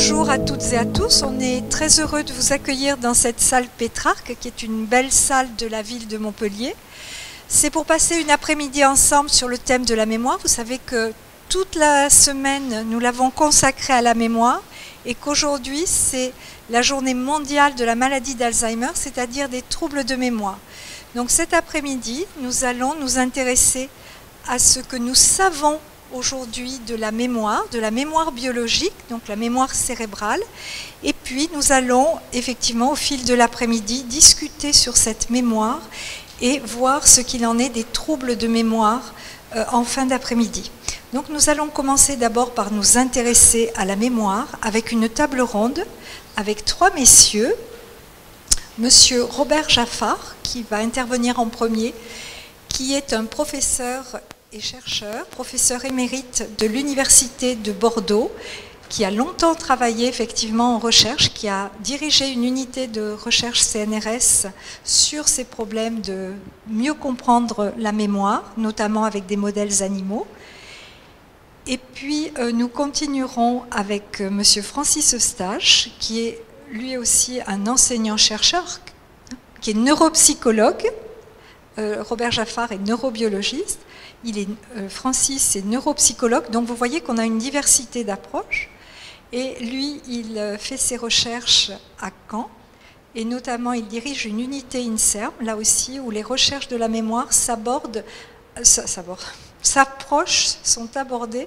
Bonjour à toutes et à tous, on est très heureux de vous accueillir dans cette salle Pétrarque qui est une belle salle de la ville de Montpellier. C'est pour passer une après-midi ensemble sur le thème de la mémoire. Vous savez que toute la semaine nous l'avons consacrée à la mémoire et qu'aujourd'hui c'est la journée mondiale de la maladie d'Alzheimer, c'est-à-dire des troubles de mémoire. Donc cet après-midi nous allons nous intéresser à ce que nous savons aujourd'hui de la mémoire biologique, donc la mémoire cérébrale. Et puis nous allons effectivement au fil de l'après-midi discuter sur cette mémoire et voir ce qu'il en est des troubles de mémoire en fin d'après-midi. Donc nous allons commencer d'abord par nous intéresser à la mémoire avec une table ronde avec trois messieurs. Monsieur Robert Jaffard qui va intervenir en premier, qui est un professeur et chercheur, professeur émérite de l'Université de Bordeaux, qui a longtemps travaillé effectivement en recherche, qui a dirigé une unité de recherche CNRS sur ces problèmes de mieux comprendre la mémoire, notamment avec des modèles animaux. Et puis nous continuerons avec monsieur Francis Eustache, qui est lui aussi un enseignant-chercheur, qui est neuropsychologue. Robert Jaffard est neurobiologiste. Francis est neuropsychologue, donc vous voyez qu'on a une diversité d'approches. Et lui, il fait ses recherches à Caen, et notamment il dirige une unité INSERM, là aussi, où les recherches de la mémoire sont abordées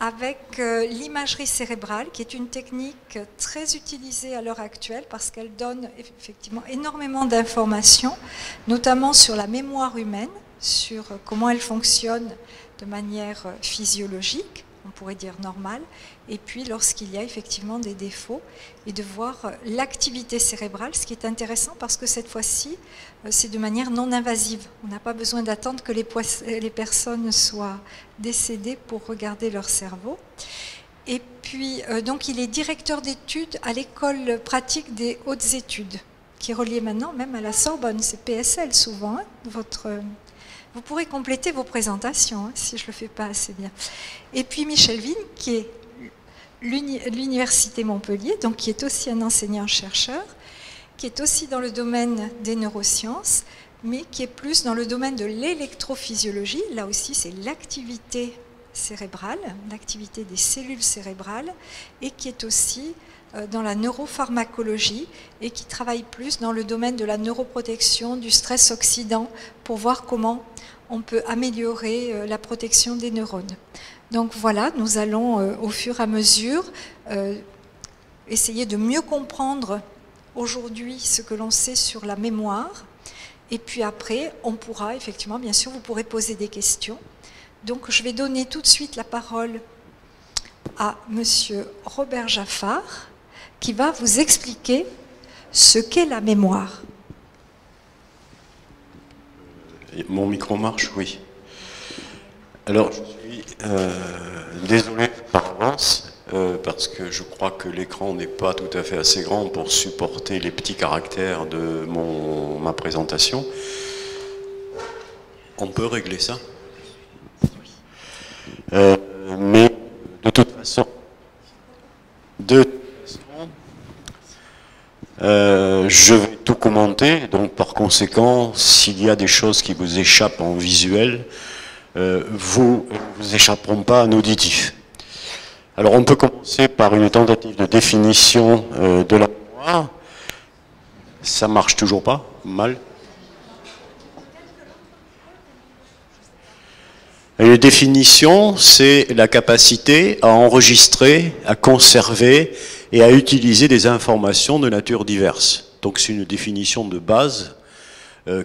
avec l'imagerie cérébrale, qui est une technique très utilisée à l'heure actuelle parce qu'elle donne effectivement énormément d'informations, notamment sur la mémoire humaine, sur comment elle fonctionne de manière physiologique, on pourrait dire normale, et puis lorsqu'il y a effectivement des défauts, et de voir l'activité cérébrale, ce qui est intéressant parce que cette fois-ci, c'est de manière non invasive. On n'a pas besoin d'attendre que les personnes soient décédées pour regarder leur cerveau. Et puis, donc il est directeur d'études à l'école pratique des hautes études, qui est reliée maintenant même à la Sorbonne, c'est PSL souvent, hein, Vous pourrez compléter vos présentations, hein, si je ne le fais pas assez bien. Et puis Michel Vigne, qui est l'Université Montpellier, donc qui est aussi un enseignant-chercheur, qui est aussi dans le domaine des neurosciences, mais qui est plus dans le domaine de l'électrophysiologie. Là aussi, c'est l'activité cérébrale, l'activité des cellules cérébrales, et qui est aussi dans la neuropharmacologie et qui travaille plus dans le domaine de la neuroprotection, du stress oxydant, pour voir comment on peut améliorer la protection des neurones. Donc voilà, nous allons au fur et à mesure essayer de mieux comprendre aujourd'hui ce que l'on sait sur la mémoire, et puis après on pourra effectivement, bien sûr, vous pourrez poser des questions. Donc je vais donner tout de suite la parole à monsieur Robert Jaffard, qui va vous expliquer ce qu'est la mémoire. Mon micro marche, oui. Alors, je suis désolé par avance, parce que je crois que l'écran n'est pas tout à fait assez grand pour supporter les petits caractères de ma présentation. On peut régler ça? Mais de toute façon, je vais tout commenter, donc par conséquent, s'il y a des choses qui vous échappent en visuel, vous ne vous échapperont pas en auditif. Alors on peut commencer par une tentative de définition de la mémoire. Ça marche toujours pas? Mal? Une définition, c'est la capacité à enregistrer, à conserver et à utiliser des informations de nature diverse. Donc c'est une définition de base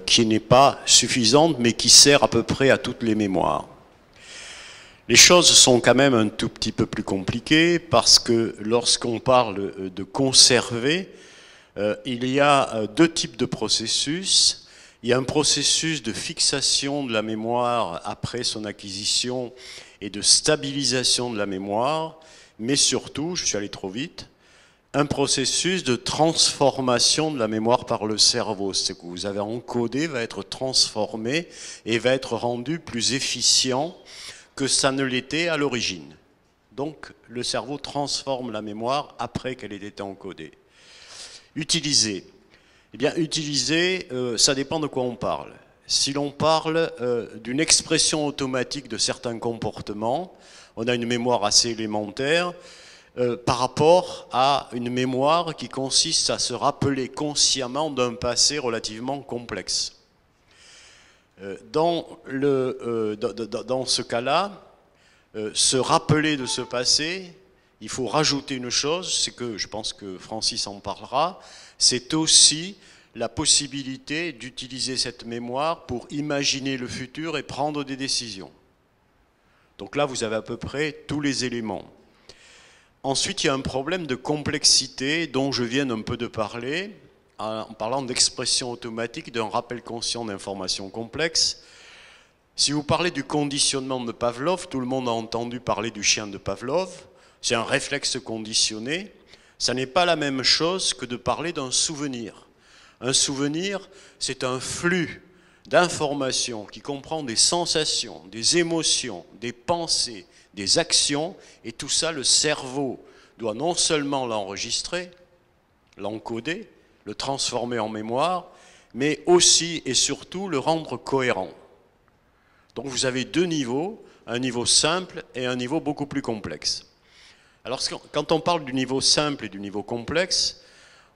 qui n'est pas suffisante, mais qui sert à peu près à toutes les mémoires. Les choses sont quand même un tout petit peu plus compliquées, parce que lorsqu'on parle de conserver, il y a deux types de processus. Il y a un processus de fixation de la mémoire après son acquisition et de stabilisation de la mémoire, mais surtout, je suis allé trop vite, un processus de transformation de la mémoire par le cerveau. Ce que vous avez encodé va être transformé et va être rendu plus efficient que ça ne l'était à l'origine. Donc le cerveau transforme la mémoire après qu'elle ait été encodée. Utiliser. Eh bien, utiliser, ça dépend de quoi on parle. Si l'on parle d'une expression automatique de certains comportements, on a une mémoire assez élémentaire par rapport à une mémoire qui consiste à se rappeler consciemment d'un passé relativement complexe. Dans ce cas-là, se rappeler de ce passé, il faut rajouter une chose, c'est que je pense que Francis en parlera, c'est aussi la possibilité d'utiliser cette mémoire pour imaginer le futur et prendre des décisions. Donc là, vous avez à peu près tous les éléments. Ensuite, il y a un problème de complexité dont je viens un peu de parler, en parlant d'expression automatique, d'un rappel conscient d'informations complexes. Si vous parlez du conditionnement de Pavlov, tout le monde a entendu parler du chien de Pavlov, c'est un réflexe conditionné. Ça n'est pas la même chose que de parler d'un souvenir. Un souvenir, c'est un flux d'informations qui comprend des sensations, des émotions, des pensées, des actions, et tout ça, le cerveau doit non seulement l'enregistrer, l'encoder, le transformer en mémoire, mais aussi et surtout le rendre cohérent. Donc vous avez deux niveaux, un niveau simple et un niveau beaucoup plus complexe. Alors quand on parle du niveau simple et du niveau complexe,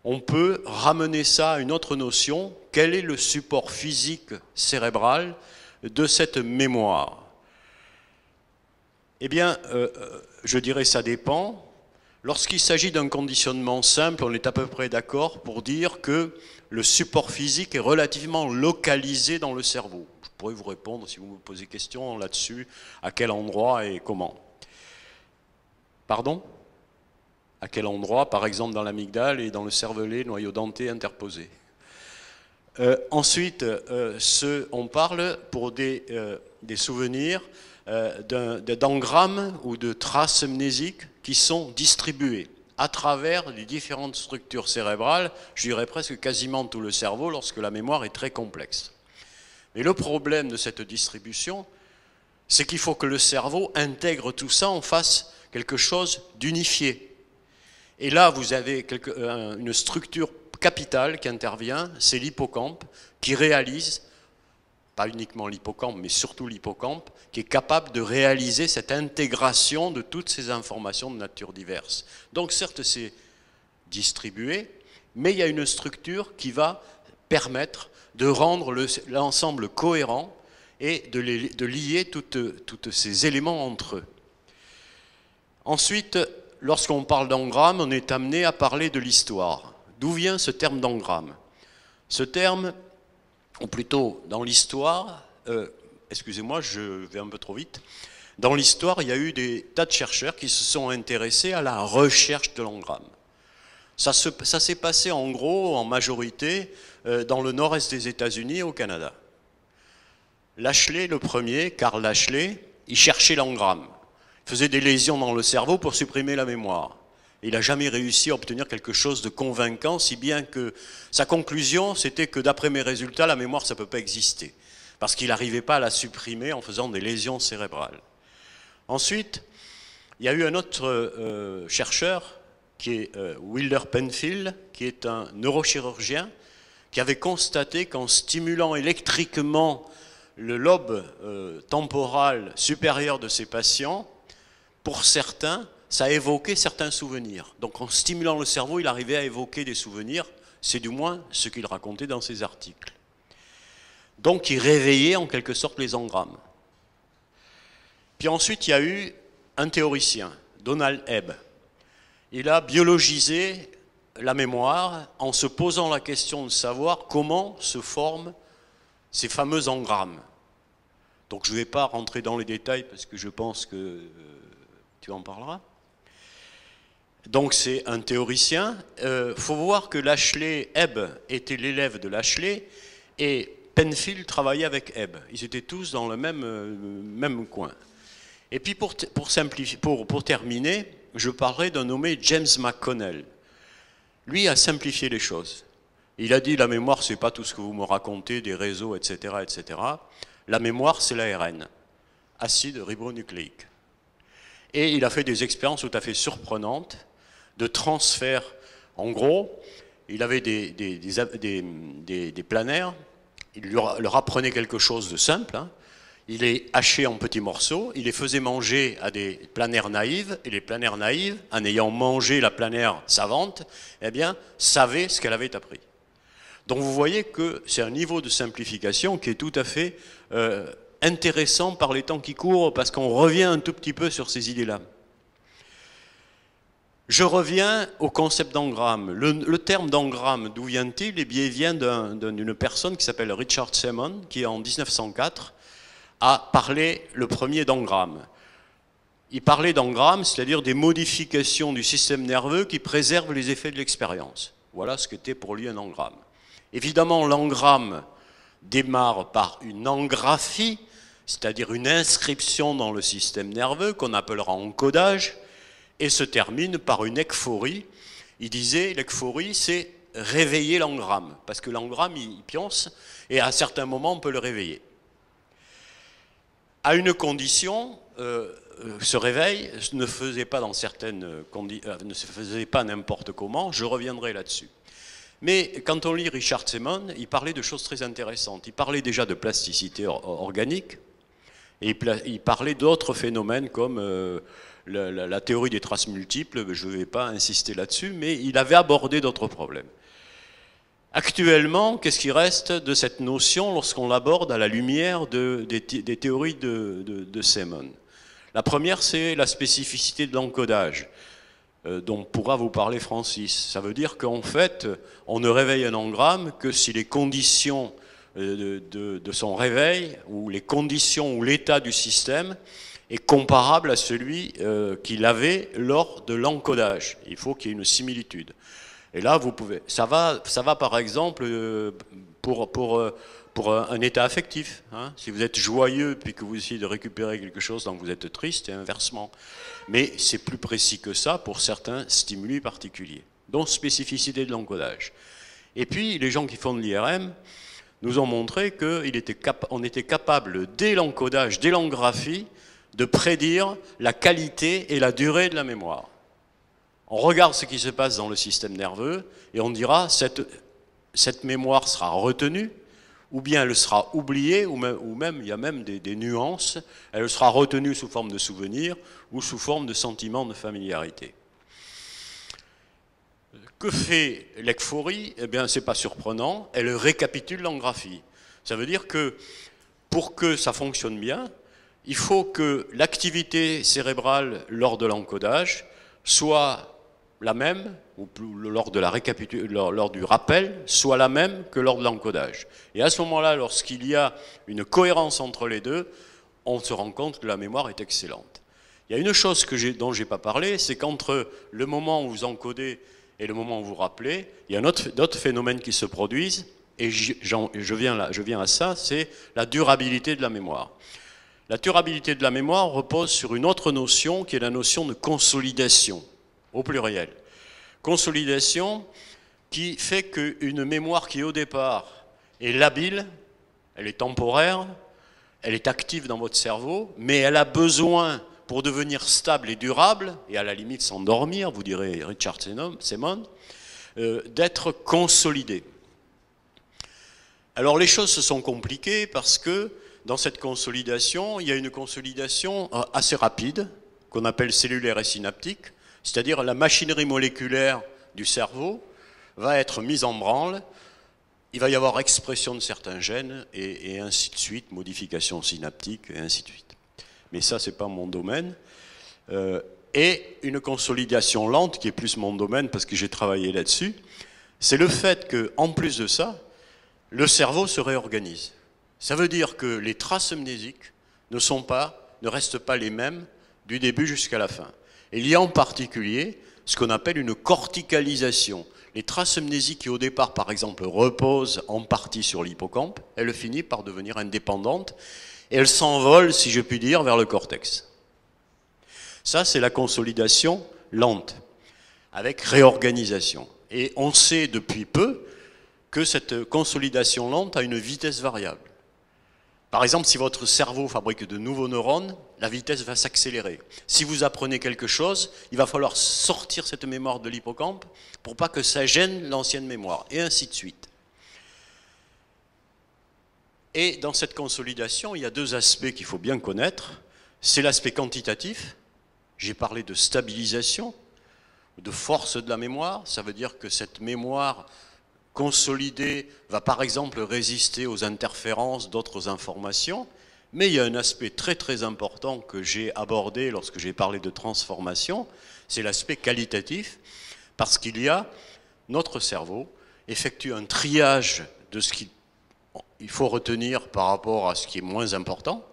on peut ramener ça à une autre notion. Quel est le support physique cérébral de cette mémoire? Eh bien, je dirais ça dépend. Lorsqu'il s'agit d'un conditionnement simple, on est à peu près d'accord pour dire que le support physique est relativement localisé dans le cerveau. Je pourrais vous répondre, si vous me posez question là-dessus, à quel endroit et comment. Pardon? À quel endroit? Par exemple dans l'amygdale et dans le cervelet, noyau denté interposé. Ensuite, on parle pour des souvenirs d'engrammes ou de traces mnésiques qui sont distribuées à travers les différentes structures cérébrales, je dirais presque quasiment tout le cerveau lorsque la mémoire est très complexe. Mais le problème de cette distribution, c'est qu'il faut que le cerveau intègre tout ça, en fasse quelque chose d'unifié. Et là, vous avez une structure capitale qui intervient, c'est l'hippocampe, qui réalise, pas uniquement l'hippocampe, mais surtout l'hippocampe, qui est capable de réaliser cette intégration de toutes ces informations de nature diverse. Donc certes, c'est distribué, mais il y a une structure qui va permettre de rendre l'ensemble cohérent et de lier tous ces éléments entre eux. Ensuite, lorsqu'on parle d'engramme, on est amené à parler de l'histoire. D'où vient ce terme d'engramme? Ce terme, ou plutôt dans l'histoire, excusez-moi, je vais un peu trop vite, dans l'histoire, il y a eu des tas de chercheurs qui se sont intéressés à la recherche de l'engramme. Ça s'est passé en gros, en majorité, dans le nord-est des États-Unis et au Canada. Lashley, le premier, Karl Lashley, il cherchait l'engramme. Il faisait des lésions dans le cerveau pour supprimer la mémoire. Il n'a jamais réussi à obtenir quelque chose de convaincant, si bien que sa conclusion, c'était que d'après mes résultats, la mémoire, ça ne peut pas exister. Parce qu'il n'arrivait pas à la supprimer en faisant des lésions cérébrales. Ensuite, il y a eu un autre chercheur, qui est Wilder Penfield, qui est un neurochirurgien, qui avait constaté qu'en stimulant électriquement le lobe temporal supérieur de ses patients, pour certains, ça évoquait certains souvenirs. Donc en stimulant le cerveau, il arrivait à évoquer des souvenirs, c'est du moins ce qu'il racontait dans ses articles. Donc il réveillait en quelque sorte les engrammes. Puis ensuite, il y a eu un théoricien, Donald Hebb. Il a biologisé la mémoire en se posant la question de savoir comment se forment ces fameux engrammes. Donc je ne vais pas rentrer dans les détails parce que je pense que tu en parleras. Donc c'est un théoricien. Faut voir que Hebb était l'élève de Lashley et Penfield travaillait avec Hebb. Ils étaient tous dans le même coin. Et puis pour terminer, je parlerai d'un nommé James McConnell. Lui a simplifié les choses. Il a dit la mémoire, c'est pas tout ce que vous me racontez, des réseaux, etc., etc. La mémoire, c'est l'ARN, acide ribonucléique. Et il a fait des expériences tout à fait surprenantes de transfert. En gros, il avait des planaires, il leur apprenait quelque chose de simple, hein. Il les hachait en petits morceaux, il les faisait manger à des planaires naïves, et les planaires naïves, en ayant mangé la planaire savante, eh bien, savaient ce qu'elle avait appris. Donc vous voyez que c'est un niveau de simplification qui est tout à fait intéressant par les temps qui courent, parce qu'on revient un tout petit peu sur ces idées-là. Je reviens au concept d'engramme. Le terme d'engramme, d'où vient-il? Eh bien, il vient d'une personne qui s'appelle Richard Semon, qui en 1904 a parlé le premier d'engramme. Il parlait d'engramme, c'est-à-dire des modifications du système nerveux qui préservent les effets de l'expérience. Voilà ce qu'était pour lui un engramme. Évidemment, l'engramme démarre par une engraphie, c'est-à-dire une inscription dans le système nerveux qu'on appellera encodage, et se termine par une ekphorie. Il disait, l'ekphorie, c'est réveiller l'engramme, parce que l'engramme, il pionce, et à certains moments, on peut le réveiller. À une condition, ce réveil ne faisait pas dans certaines ne se faisait pas n'importe comment, je reviendrai là-dessus. Mais quand on lit Richard Semon, il parlait de choses très intéressantes. Il parlait déjà de plasticité organique, et il parlait d'autres phénomènes comme la théorie des traces multiples, je ne vais pas insister là-dessus, mais il avait abordé d'autres problèmes. Actuellement, qu'est-ce qui reste de cette notion lorsqu'on l'aborde à la lumière des théories de Semon? La première, c'est la spécificité de l'encodage, dont pourra vous parler Francis. Ça veut dire qu'en fait, on ne réveille un engramme que si les conditions de son réveil, ou les conditions ou l'état du système, est comparable à celui qu'il avait lors de l'encodage. Il faut qu'il y ait une similitude. Et là, vous pouvez. Ça va par exemple pour un état affectif. Hein. Si vous êtes joyeux puis que vous essayez de récupérer quelque chose dont vous êtes triste, et inversement. Mais c'est plus précis que ça pour certains stimuli particuliers. Donc spécificité de l'encodage. Et puis les gens qui font de l'IRM nous ont montré qu'on était capable, dès l'encodage, dès l'engraphie, de prédire la qualité et la durée de la mémoire. On regarde ce qui se passe dans le système nerveux et on dira cette mémoire sera retenue, ou bien elle sera oubliée, ou même il y a même des nuances, elle sera retenue sous forme de souvenir ou sous forme de sentiment de familiarité. Que fait l'ekphorie? Eh bien, c'est pas surprenant, elle récapitule l'engraphie. Ça veut dire que pour que ça fonctionne bien, il faut que l'activité cérébrale lors de l'encodage soit la même, ou lors du rappel, soit la même que lors de l'encodage. Et à ce moment-là, lorsqu'il y a une cohérence entre les deux, on se rend compte que la mémoire est excellente. Il y a une chose dont je n'ai pas parlé, c'est qu'entre le moment où vous encodez et le moment où vous rappelez, il y a d'autres phénomènes qui se produisent, et je viens à ça, c'est la durabilité de la mémoire. La durabilité de la mémoire repose sur une autre notion qui est la notion de consolidation, au pluriel. Consolidation qui fait qu'une mémoire qui au départ est labile, elle est temporaire, elle est active dans votre cerveau, mais elle a besoin, pour devenir stable et durable, et à la limite s'endormir, vous direz Richard Semon, d'être consolidée. Alors les choses se sont compliquées parce que dans cette consolidation, il y a une consolidation assez rapide, qu'on appelle cellulaire et synaptique, c'est-à-dire la machinerie moléculaire du cerveau va être mise en branle, il va y avoir expression de certains gènes et ainsi de suite, modification synaptique et ainsi de suite. Mais ça, c'est pas mon domaine. Et une consolidation lente, qui est plus mon domaine parce que j'ai travaillé là-dessus, c'est le fait qu'en plus de ça, le cerveau se réorganise. Ça veut dire que les traces amnésiques ne restent pas les mêmes du début jusqu'à la fin. Et il y a en particulier ce qu'on appelle une corticalisation. Les traces amnésiques qui au départ, par exemple, reposent en partie sur l'hippocampe, elles finissent par devenir indépendantes et elles s'envolent, si je puis dire, vers le cortex. Ça, c'est la consolidation lente, avec réorganisation. Et on sait depuis peu que cette consolidation lente a une vitesse variable. Par exemple, si votre cerveau fabrique de nouveaux neurones, la vitesse va s'accélérer. Si vous apprenez quelque chose, il va falloir sortir cette mémoire de l'hippocampe pour pas que ça gêne l'ancienne mémoire, et ainsi de suite. Et dans cette consolidation, il y a deux aspects qu'il faut bien connaître. C'est l'aspect quantitatif. J'ai parlé de stabilisation, de force de la mémoire. Ça veut dire que cette mémoire consolidée va par exemple résister aux interférences d'autres informations. Mais il y a un aspect très très important que j'ai abordé lorsque j'ai parlé de transformation, c'est l'aspect qualitatif, parce qu'il y a, notre cerveau effectue un triage de ce qu'il faut retenir par rapport à ce qui est moins important,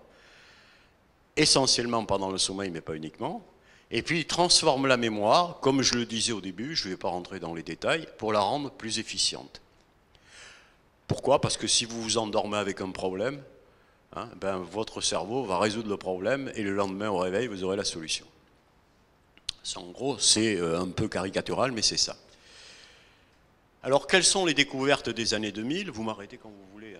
essentiellement pendant le sommeil, mais pas uniquement, et puis il transforme la mémoire, comme je le disais au début, je ne vais pas rentrer dans les détails, pour la rendre plus efficiente. Pourquoi? Parce que si vous vous endormez avec un problème, ben, votre cerveau va résoudre le problème et le lendemain au réveil, vous aurez la solution. En gros, c'est un peu caricatural, mais c'est ça. Alors, quelles sont les découvertes des années 2000? Vous m'arrêtez quand vous voulez.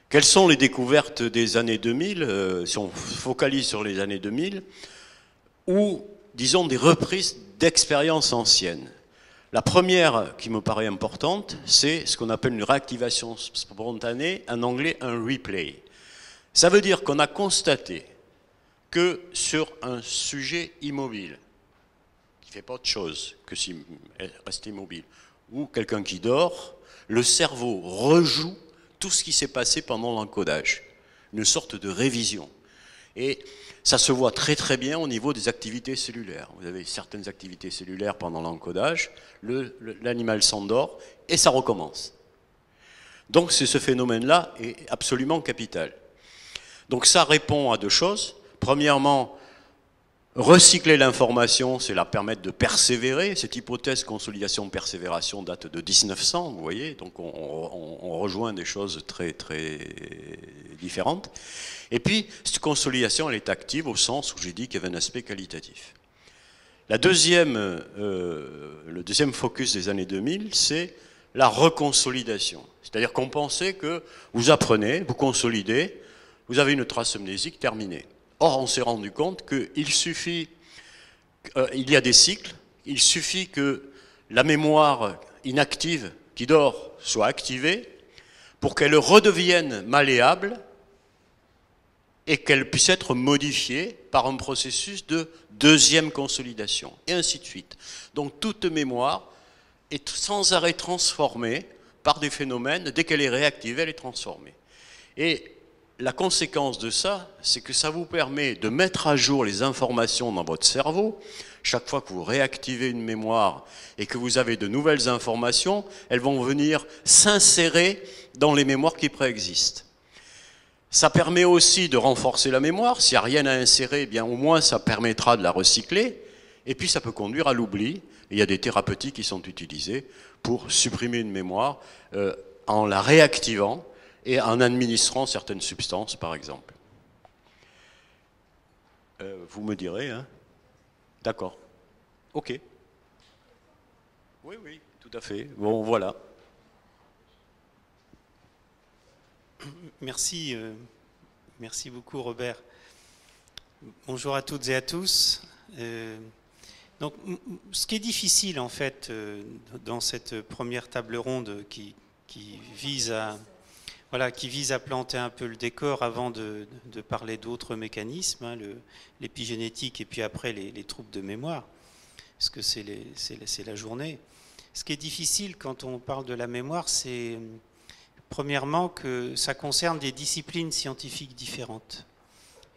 Quelles sont les découvertes des années 2000, si on focalise sur les années 2000, ou, disons, des reprises d'expériences anciennes? La première qui me paraît importante, c'est ce qu'on appelle une réactivation spontanée, en anglais un replay. Ça veut dire qu'on a constaté que sur un sujet immobile, qui ne fait pas autre chose que rester immobile, ou quelqu'un qui dort, le cerveau rejoue tout ce qui s'est passé pendant l'encodage, une sorte de révision. Et ça se voit très très bien au niveau des activités cellulaires. Vous avez certaines activités cellulaires pendant l'encodage, l'animal s'endort et ça recommence. Donc ce phénomène-là est absolument capital. Donc ça répond à deux choses. Premièrement, recycler l'information, c'est la permettre de persévérer. Cette hypothèse consolidation-persévération date de 1900, vous voyez, donc on rejoint des choses très très différentes. Et puis, cette consolidation, elle est active au sens où j'ai dit qu'il y avait un aspect qualitatif. Le deuxième focus des années 2000, c'est la reconsolidation. C'est-à-dire qu'on pensait que vous apprenez, vous consolidez, vous avez une trace amnésique terminée. Or, on s'est rendu compte qu'il suffit, il y a des cycles, il suffit que la mémoire inactive qui dort soit activée pour qu'elle redevienne malléable et qu'elle puisse être modifiée par un processus de deuxième consolidation, et ainsi de suite. Donc toute mémoire est sans arrêt transformée par des phénomènes, dès qu'elle est réactivée, elle est transformée. Et la conséquence de ça, c'est que ça vous permet de mettre à jour les informations dans votre cerveau. Chaque fois que vous réactivez une mémoire et que vous avez de nouvelles informations, elles vont venir s'insérer dans les mémoires qui préexistent. Ça permet aussi de renforcer la mémoire. S'il n'y a rien à insérer, eh bien au moins ça permettra de la recycler. Et puis ça peut conduire à l'oubli. Il y a des thérapeutiques qui sont utilisées pour supprimer une mémoire en la réactivant et en administrant certaines substances, par exemple. Vous me direz, hein? D'accord. Ok. Oui, oui, tout à fait. Bon, voilà. Merci, merci beaucoup Robert. Bonjour à toutes et à tous. Donc, ce qui est difficile en fait dans cette première table ronde qui vise à planter un peu le décor avant de parler d'autres mécanismes, hein, l'épigénétique et puis après les troubles de mémoire, parce que c'est la journée. Ce qui est difficile quand on parle de la mémoire, c'est premièrement que ça concerne des disciplines scientifiques différentes.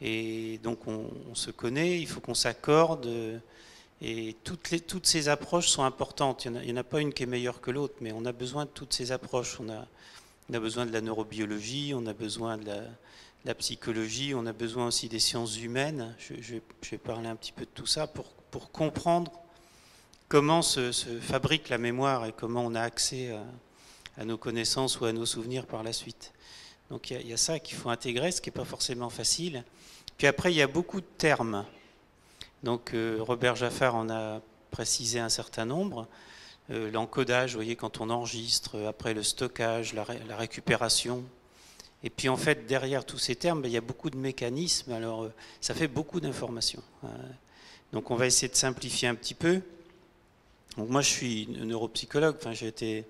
Et donc on se connaît, il faut qu'on s'accorde, et toutes ces approches sont importantes. Il n'y en a pas une qui est meilleure que l'autre, mais on a besoin de toutes ces approches. On a besoin de la neurobiologie, on a besoin de la psychologie, on a besoin aussi des sciences humaines. Je vais parler un petit peu de tout ça pour comprendre comment se fabrique la mémoire et comment on a accès à nos connaissances ou à nos souvenirs par la suite. Donc il y a ça qu'il faut intégrer, ce qui n'est pas forcément facile. Puis après, il y a beaucoup de termes. Donc Robert Jaffard en a précisé un certain nombre. L'encodage, vous voyez, quand on enregistre, après le stockage, la récupération, Et puis en fait, derrière tous ces termes, il y a beaucoup de mécanismes, alors ça fait beaucoup d'informations. Donc on va essayer de simplifier un petit peu. Donc moi je suis neuropsychologue, enfin j'ai été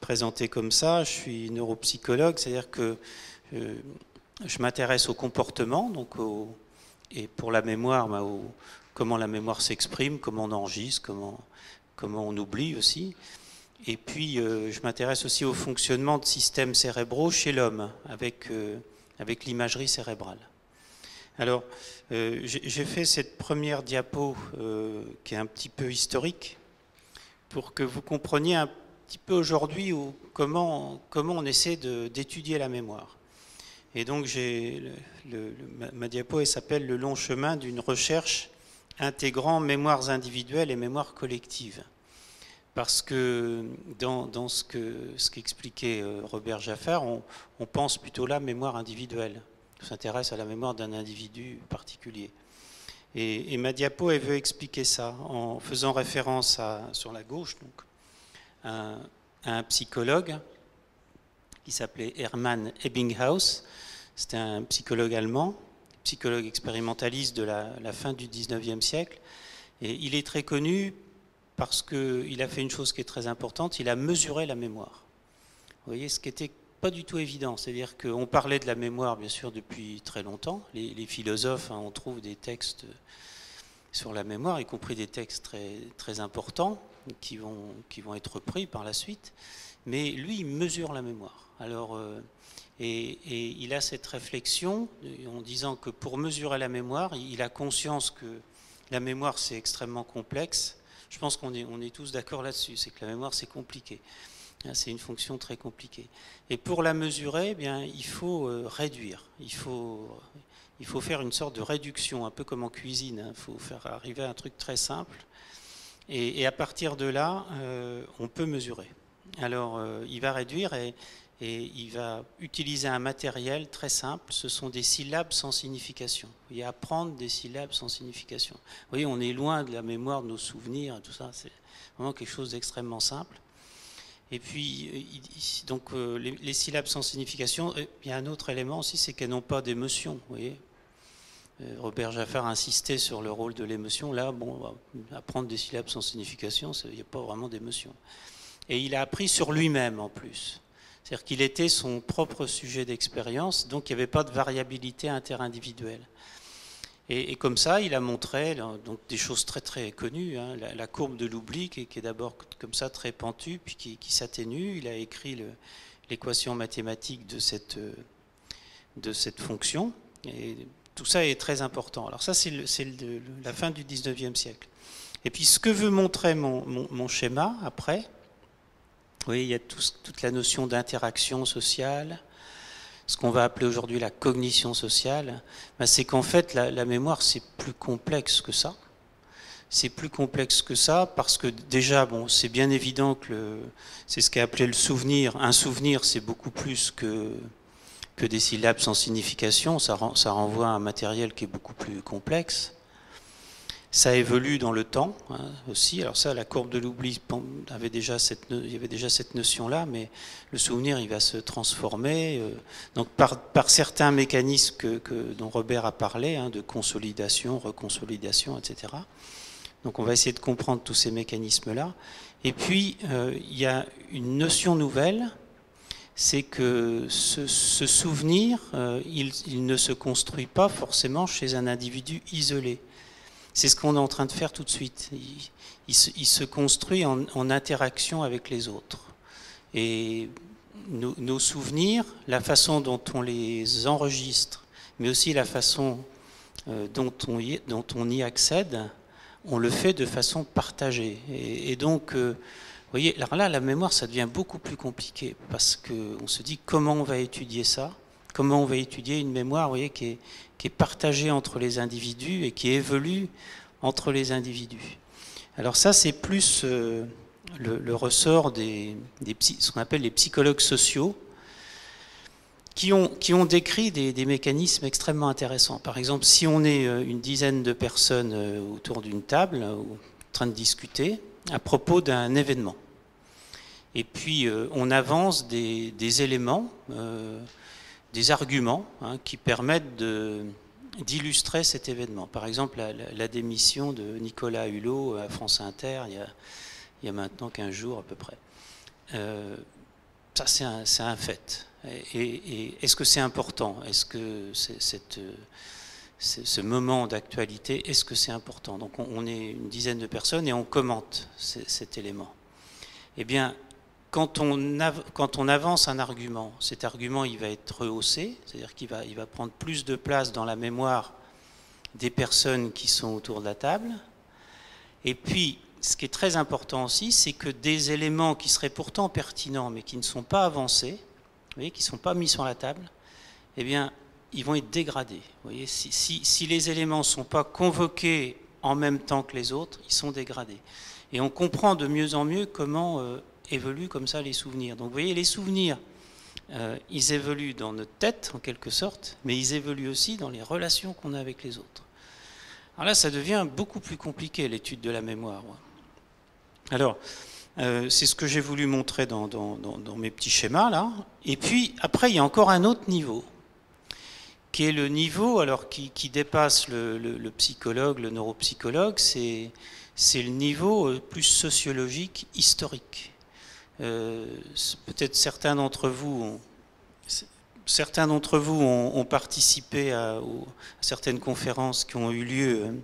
présenté comme ça, je suis neuropsychologue, c'est-à-dire que je m'intéresse au comportement, donc et pour la mémoire, comment la mémoire s'exprime, comment on enregistre, comment on oublie aussi. Et puis, je m'intéresse aussi au fonctionnement de systèmes cérébraux chez l'homme, avec l'imagerie cérébrale. Alors, j'ai fait cette première diapo qui est un petit peu historique, pour que vous compreniez un petit peu aujourd'hui comment on essaie d'étudier la mémoire. Et donc, ma diapo elle s'appelle « Le long chemin d'une recherche intégrant mémoires individuelles et mémoires collectives ». Parce que dans ce qu'expliquait Robert Jaffar, on pense plutôt la mémoire individuelle. On s'intéresse à la mémoire d'un individu particulier. Et ma diapo, elle veut expliquer ça en faisant référence sur la gauche, donc, à un psychologue qui s'appelait Hermann Ebbinghaus. C'était un psychologue allemand, psychologue expérimentaliste de la fin du 19e siècle. Et il est très connu parce qu'il a fait une chose qui est très importante, il a mesuré la mémoire. Vous voyez, ce qui n'était pas du tout évident, c'est-à-dire qu'on parlait de la mémoire, bien sûr, depuis très longtemps. Les philosophes, on trouve des textes sur la mémoire, y compris des textes très, très importants, qui vont être repris par la suite. Mais lui, il mesure la mémoire. Alors, et il a cette réflexion en disant que pour mesurer la mémoire, il a conscience que la mémoire, c'est extrêmement complexe. Je pense qu'on est tous d'accord là-dessus, c'est que la mémoire, c'est compliqué. C'est une fonction très compliquée. Et pour la mesurer, eh bien, il faut réduire. Il faut faire une sorte de réduction, un peu comme en cuisine. Il faut faire arriver à un truc très simple. Et à partir de là, on peut mesurer. Alors, il va réduire et il va utiliser un matériel très simple. Ce sont des syllabes sans signification. Vous voyez, apprendre des syllabes sans signification. Vous voyez, on est loin de la mémoire, de nos souvenirs, tout ça. C'est vraiment quelque chose d'extrêmement simple. Et puis, donc, les syllabes sans signification, il y a un autre élément aussi, c'est qu'elles n'ont pas d'émotion. Vous voyez, Robert Jaffar insistait sur le rôle de l'émotion. Là, bon, apprendre des syllabes sans signification, il n'y a pas vraiment d'émotion. Et il a appris sur lui-même en plus. C'est-à-dire qu'il était son propre sujet d'expérience, donc il n'y avait pas de variabilité interindividuelle. Et comme ça, il a montré donc, des choses très très connues, hein, la courbe de l'oubli qui est d'abord comme ça très pentue, puis qui s'atténue. Il a écrit l'équation mathématique de cette fonction, et tout ça est très important. Alors ça, c'est la fin du 19e siècle. Et puis ce que veut montrer mon schéma après, vous voyez, il y a toute la notion d'interaction sociale, ce qu'on va appeler aujourd'hui la cognition sociale, ben c'est qu'en fait, la mémoire, c'est plus complexe que ça. C'est plus complexe que ça parce que déjà, bon, c'est bien évident que c'est ce qu'est appelé le souvenir. Un souvenir, c'est beaucoup plus que des syllabes sans signification. Ça renvoie à un matériel qui est beaucoup plus complexe. Ça évolue dans le temps, hein, aussi. Alors ça, la courbe de l'oubli, il y avait déjà cette notion-là, mais le souvenir, il va se transformer. Donc par certains mécanismes dont Robert a parlé, hein, de consolidation, reconsolidation, etc. Donc on va essayer de comprendre tous ces mécanismes-là. Et puis, il y a une notion nouvelle, c'est que ce souvenir, il ne se construit pas forcément chez un individu isolé. C'est ce qu'on est en train de faire tout de suite. Il se construit en interaction avec les autres. Et nos souvenirs, la façon dont on les enregistre, mais aussi la façon dont on y accède, on le fait de façon partagée. Et donc, vous voyez, alors là, la mémoire, ça devient beaucoup plus compliqué parce qu'on se dit comment on va étudier ça, comment on va étudier une mémoire, vous voyez, qui est partagée entre les individus et qui évolue entre les individus. Alors ça, c'est plus le ressort ce qu'on appelle les psychologues sociaux, qui ont décrit des mécanismes extrêmement intéressants. Par exemple, si on est une dizaine de personnes autour d'une table, en train de discuter à propos d'un événement, et puis on avance des éléments des arguments qui permettent d'illustrer cet événement. Par exemple, la démission de Nicolas Hulot à France Inter il y a maintenant 15 jours à peu près. Ça, c'est un fait. Et est-ce que c'est important? Est-ce que ce moment d'actualité, est-ce que c'est important? Donc on est une dizaine de personnes et on commente cet élément. Eh bien, quand on avance un argument, cet argument il va être rehaussé, c'est-à-dire qu'il va prendre plus de place dans la mémoire des personnes qui sont autour de la table. Et puis, ce qui est très important aussi, c'est que des éléments qui seraient pourtant pertinents, mais qui ne sont pas avancés, vous voyez, qui ne sont pas mis sur la table, eh bien, ils vont être dégradés. Vous voyez, si les éléments ne sont pas convoqués en même temps que les autres, ils sont dégradés. Et on comprend de mieux en mieux comment évoluent comme ça les souvenirs. Donc vous voyez, les souvenirs, ils évoluent dans notre tête, en quelque sorte, mais ils évoluent aussi dans les relations qu'on a avec les autres. Alors là, ça devient beaucoup plus compliqué, l'étude de la mémoire. Alors, c'est ce que j'ai voulu montrer dans mes petits schémas, là. Et puis, après, il y a encore un autre niveau, qui est le niveau, alors qui dépasse le psychologue, le neuropsychologue, c'est le niveau plus sociologique, historique. Peut-être certains d'entre vous ont participé à certaines conférences qui ont eu lieu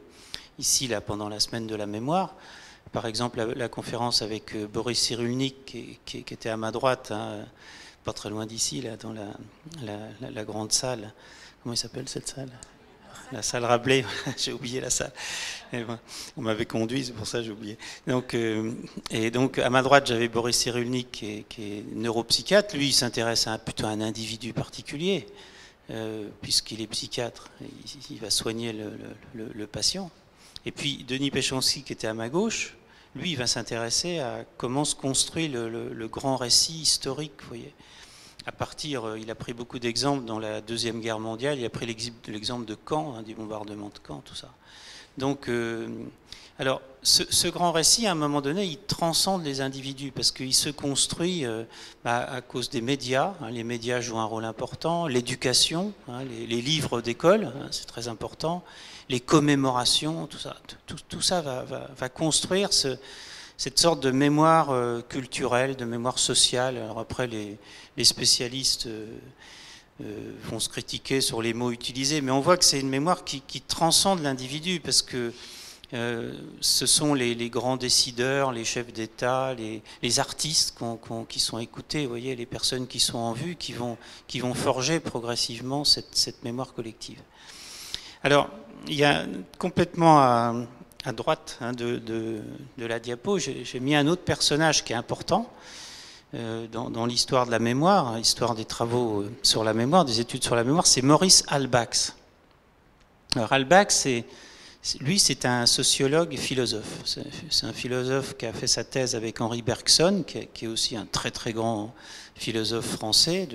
ici, là, pendant la semaine de la mémoire. Par exemple, la conférence avec Boris Cyrulnik, qui était à ma droite, pas très loin d'ici, là, dans la grande salle. Comment il s'appelle cette salle? La salle Rabelais, j'ai oublié la salle. Bon, on m'avait conduit, c'est pour ça que j'ai oublié. Donc, à ma droite, j'avais Boris Cyrulnik, qui est neuropsychiatre. Lui, il s'intéresse plutôt à un individu particulier, puisqu'il est psychiatre. Il va soigner le patient. Et puis, Denis Péchanski, qui était à ma gauche, lui, il va s'intéresser à comment se construit le grand récit historique, vous voyez. Il a pris beaucoup d'exemples dans la Deuxième Guerre mondiale, il a pris l'exemple de Caen, des bombardements de Caen, tout ça. Donc, alors, ce grand récit, à un moment donné, il transcende les individus, parce qu'il se construit à cause des médias. Les médias jouent un rôle important, l'éducation, les livres d'école, c'est très important, les commémorations, tout ça va construire cette sorte de mémoire culturelle, de mémoire sociale. Alors après, les spécialistes vont se critiquer sur les mots utilisés, mais on voit que c'est une mémoire qui transcende l'individu, parce que ce sont les grands décideurs, les chefs d'État, les artistes qui sont écoutés, vous voyez, les personnes qui sont en vue, qui vont forger progressivement cette mémoire collective. Alors, il y a complètement à droite de la diapo, j'ai mis un autre personnage qui est important dans l'histoire de la mémoire, l'histoire des travaux sur la mémoire, des études sur la mémoire, c'est Maurice Halbach. Alors Halbach, lui, c'est un sociologue et philosophe. C'est un philosophe qui a fait sa thèse avec Henri Bergson, qui est aussi un très très grand philosophe français,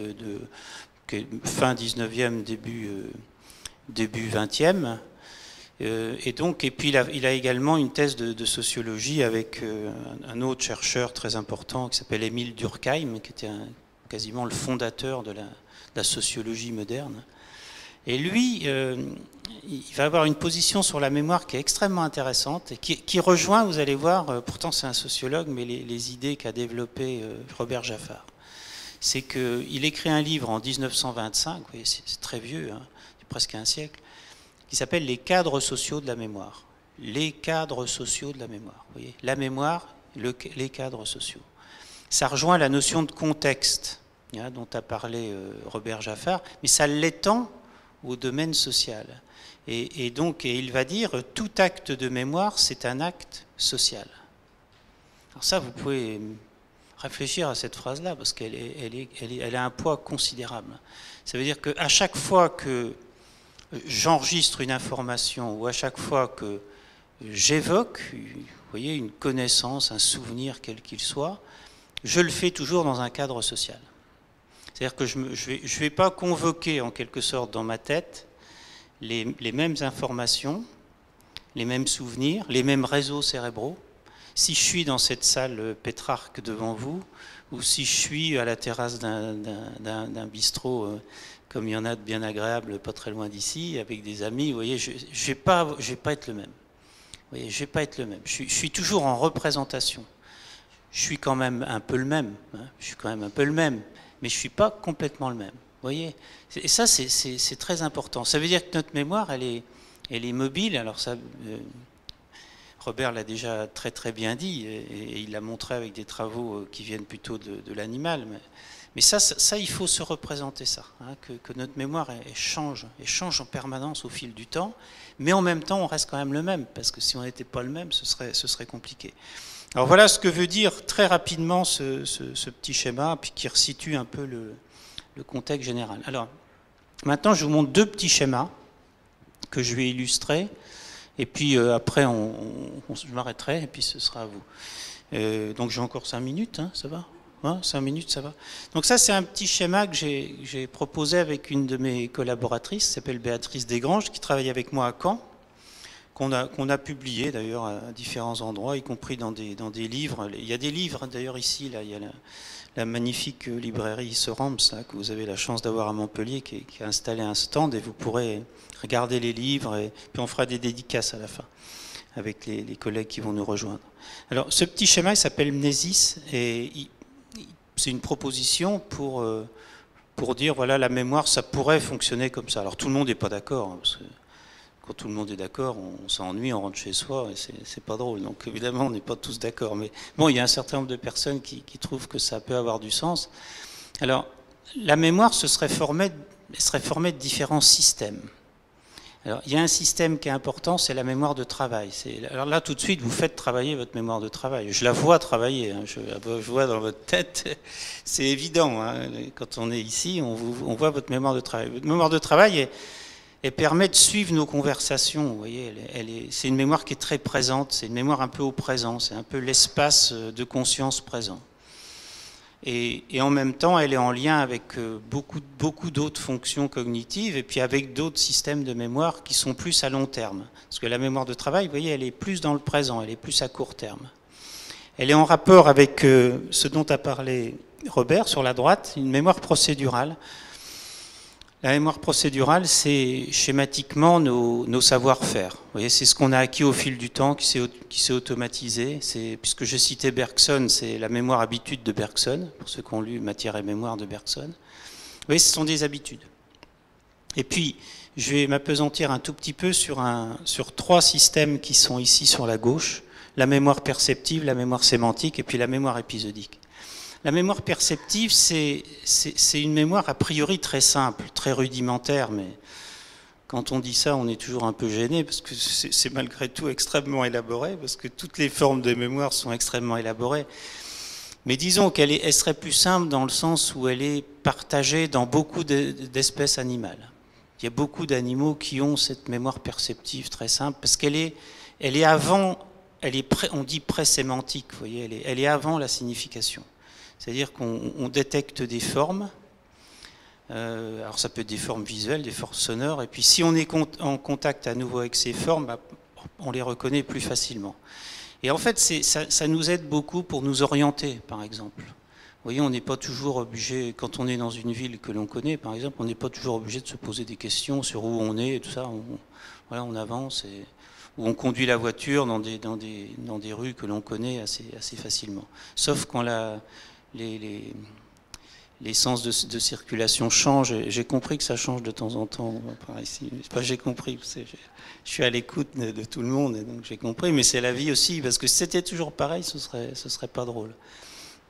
fin 19e, début 20e. Et puis il a également une thèse de sociologie avec un autre chercheur très important qui s'appelle Émile Durkheim, qui était quasiment le fondateur de la sociologie moderne. Et lui, il va avoir une position sur la mémoire qui est extrêmement intéressante et qui rejoint, vous allez voir, pourtant c'est un sociologue, mais les idées qu'a développées Robert Jaffar. C'est qu'il écrit un livre en 1925, c'est très vieux, c'est presque un siècle, qui s'appelle « Les cadres sociaux de la mémoire ». Les cadres sociaux de la mémoire. Vous voyez, la mémoire, les cadres sociaux. Ça rejoint la notion de contexte dont a parlé Robert Jaffar, mais ça l'étend au domaine social. Et donc, il va dire « tout acte de mémoire, c'est un acte social ». Alors ça, vous pouvez réfléchir à cette phrase-là, parce qu'elle a un poids considérable. Ça veut dire qu'à chaque fois que j'enregistre une information ou à chaque fois que j'évoque, vous voyez, une connaissance, un souvenir quel qu'il soit, je le fais toujours dans un cadre social. C'est-à-dire que je ne vais pas convoquer en quelque sorte dans ma tête les mêmes informations, les mêmes souvenirs, les mêmes réseaux cérébraux, si je suis dans cette salle Pétrarque devant vous, ou si je suis à la terrasse d'un bistrot, comme il y en a de bien agréables, pas très loin d'ici, avec des amis, vous voyez, je vais pas être le même. Vous voyez, je vais pas être le même. Je suis toujours en représentation. Je suis quand même un peu le même. Hein, je suis quand même un peu le même, mais je suis pas complètement le même. Vous voyez, et ça, c'est très important. Ça veut dire que notre mémoire, elle est mobile. Alors ça, Robert l'a déjà très très bien dit, et il l'a montré avec des travaux qui viennent plutôt de l'animal. Mais ça, il faut se représenter ça, hein, que notre mémoire elle change en permanence au fil du temps, mais en même temps, on reste quand même le même, parce que si on n'était pas le même, ce serait compliqué. Alors voilà ce que veut dire très rapidement ce petit schéma, puis qui resitue un peu le contexte général. Alors, maintenant, je vous montre deux petits schémas que je vais illustrer, et puis après, je m'arrêterai, et puis ce sera à vous. Donc j'ai encore 5 minutes, hein, ça va ? Ouais, 5 minutes, ça va. Donc ça, c'est un petit schéma que j'ai proposé avec une de mes collaboratrices, qui s'appelle Béatrice Desgranges, qui travaille avec moi à Caen, qu'on a publié d'ailleurs à différents endroits, y compris dans des livres. Il y a des livres d'ailleurs ici, là, il y a la magnifique librairie Sorams, là, que vous avez la chance d'avoir à Montpellier, qui a installé un stand, et vous pourrez regarder les livres, et puis on fera des dédicaces à la fin, avec les collègues qui vont nous rejoindre. Alors, ce petit schéma, il s'appelle Mnésis, et c'est une proposition pour dire, voilà, la mémoire, ça pourrait fonctionner comme ça. Alors, tout le monde n'est pas d'accord, hein, parce que quand tout le monde est d'accord, on s'ennuie, on rentre chez soi, et c'est pas drôle. Donc, évidemment, on n'est pas tous d'accord. Mais bon, il y a un certain nombre de personnes qui trouvent que ça peut avoir du sens. Alors, la mémoire serait formée de différents systèmes. Alors, il y a un système qui est important, c'est la mémoire de travail. Alors là, tout de suite, vous faites travailler votre mémoire de travail. Je la vois travailler, hein, je vois dans votre tête, c'est évident. Hein, quand on est ici, on voit votre mémoire de travail. Votre mémoire de travail, elle permet de suivre nos conversations. Vous voyez, c'est une mémoire qui est très présente, c'est une mémoire un peu au présent, c'est un peu l'espace de conscience présent. Et en même temps, elle est en lien avec beaucoup d'autres fonctions cognitives et puis avec d'autres systèmes de mémoire qui sont plus à long terme. Parce que la mémoire de travail, vous voyez, elle est plus dans le présent, elle est plus à court terme. Elle est en rapport avec ce dont a parlé Robert sur la droite, une mémoire procédurale. La mémoire procédurale, c'est schématiquement nos savoir-faire. Vous voyez, c'est ce qu'on a acquis au fil du temps, qui s'est automatisé. Puisque je citais Bergson, c'est la mémoire habitude de Bergson, pour ceux qui ont lu Matière et mémoire de Bergson. Vous voyez, ce sont des habitudes. Et puis, je vais m'appesantir un tout petit peu sur 3 systèmes qui sont ici sur la gauche. La mémoire perceptive, la mémoire sémantique et puis la mémoire épisodique. La mémoire perceptive, c'est une mémoire a priori très simple, très rudimentaire, mais quand on dit ça, on est toujours un peu gêné, parce que c'est malgré tout extrêmement élaboré, parce que toutes les formes de mémoire sont extrêmement élaborées. Mais disons qu'elle serait plus simple dans le sens où elle est partagée dans beaucoup d'espèces animales. Il y a beaucoup d'animaux qui ont cette mémoire perceptive très simple, parce qu'elle est avant, on dit pré-sémantique, vous voyez, elle est avant la signification. C'est-à-dire qu'on détecte des formes, alors ça peut être des formes visuelles, des formes sonores, et puis si on est en contact à nouveau avec ces formes, on les reconnaît plus facilement. Et en fait, ça nous aide beaucoup pour nous orienter, par exemple. Vous voyez, on n'est pas toujours obligé, quand on est dans une ville que l'on connaît, par exemple, on n'est pas toujours obligé de se poser des questions sur où on est et tout ça. Voilà, on avance, ou on conduit la voiture dans des rues que l'on connaît assez facilement. Sauf quand les sens de circulation changent. J'ai compris que ça change de temps en temps par ici. J'ai compris, je suis à l'écoute de tout le monde, et donc j'ai compris, mais c'est la vie aussi, parce que si c'était toujours pareil, ce serait pas drôle.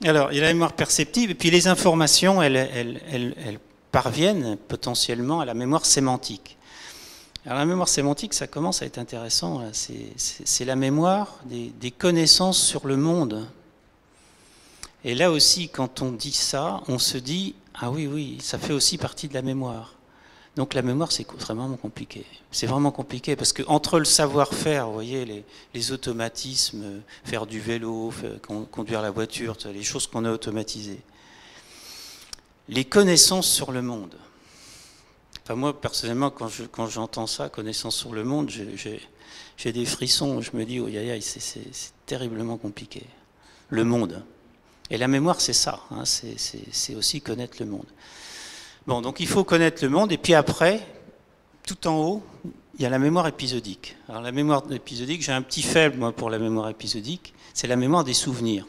Alors, il y a la mémoire perceptive, et puis les informations, elles parviennent potentiellement à la mémoire sémantique. Alors la mémoire sémantique, ça commence à être intéressant. C'est la mémoire des connaissances sur le monde. Et là aussi, quand on dit ça, on se dit, ah oui, ça fait aussi partie de la mémoire. Donc la mémoire, c'est vraiment compliqué. C'est vraiment compliqué, parce que entre le savoir-faire, vous voyez, les automatismes, faire du vélo, conduire la voiture, les choses qu'on a automatisées, les connaissances sur le monde. Enfin, moi, personnellement, quand j'entends ça, connaissance sur le monde, j'ai des frissons. Je me dis, oh, c'est terriblement compliqué. Le monde. Et la mémoire, c'est ça, hein, c'est aussi connaître le monde. Bon, donc il faut connaître le monde, et puis après, tout en haut, il y a la mémoire épisodique. Alors la mémoire épisodique, j'ai un petit faible, moi, pour la mémoire épisodique, c'est la mémoire des souvenirs.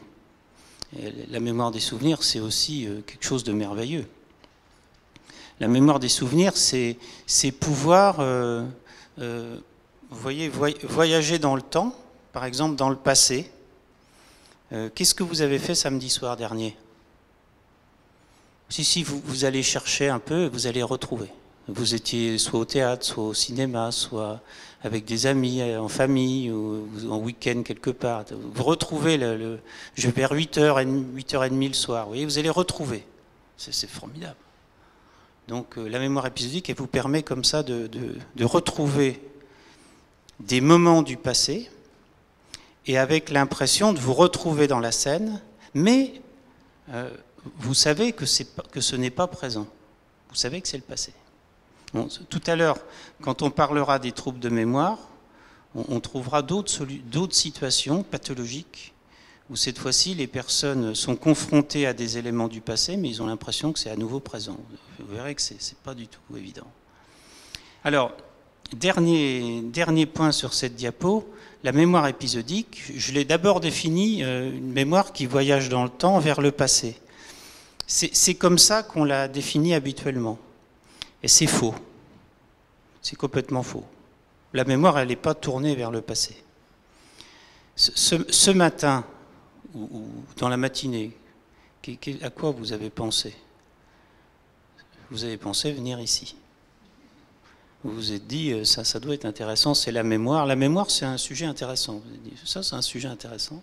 Et la mémoire des souvenirs, c'est aussi quelque chose de merveilleux. La mémoire des souvenirs, c'est pouvoir, vous voyez, voyager dans le temps, par exemple dans le passé. Qu'est-ce que vous avez fait samedi soir dernier? Si, vous allez chercher un peu, vous allez retrouver. Vous étiez soit au théâtre, soit au cinéma, soit avec des amis, en famille, ou en week-end quelque part. Vous retrouvez vers 8h30, 8h30 le soir. Vous voyez, vous allez retrouver. C'est formidable. Donc la mémoire épisodique, elle vous permet comme ça de retrouver des moments du passé, et avec l'impression de vous retrouver dans la scène, mais vous savez que ce n'est pas présent. Vous savez que c'est le passé. Bon, tout à l'heure, quand on parlera des troubles de mémoire, on trouvera d'autres situations pathologiques où cette fois-ci les personnes sont confrontées à des éléments du passé, mais ils ont l'impression que c'est à nouveau présent. Vous verrez que c'est pas du tout évident. Alors, dernier point sur cette diapo, la mémoire épisodique, je l'ai d'abord définie une mémoire qui voyage dans le temps vers le passé. C'est comme ça qu'on l'a définie habituellement. Et c'est faux. C'est complètement faux. La mémoire, elle n'est pas tournée vers le passé. Ce matin, ou dans la matinée, à quoi vous avez pensé? Vous avez pensé venir ici. Vous vous êtes dit, ça doit être intéressant, c'est la mémoire. La mémoire, c'est un sujet intéressant. Vous avez dit, ça, c'est un sujet intéressant.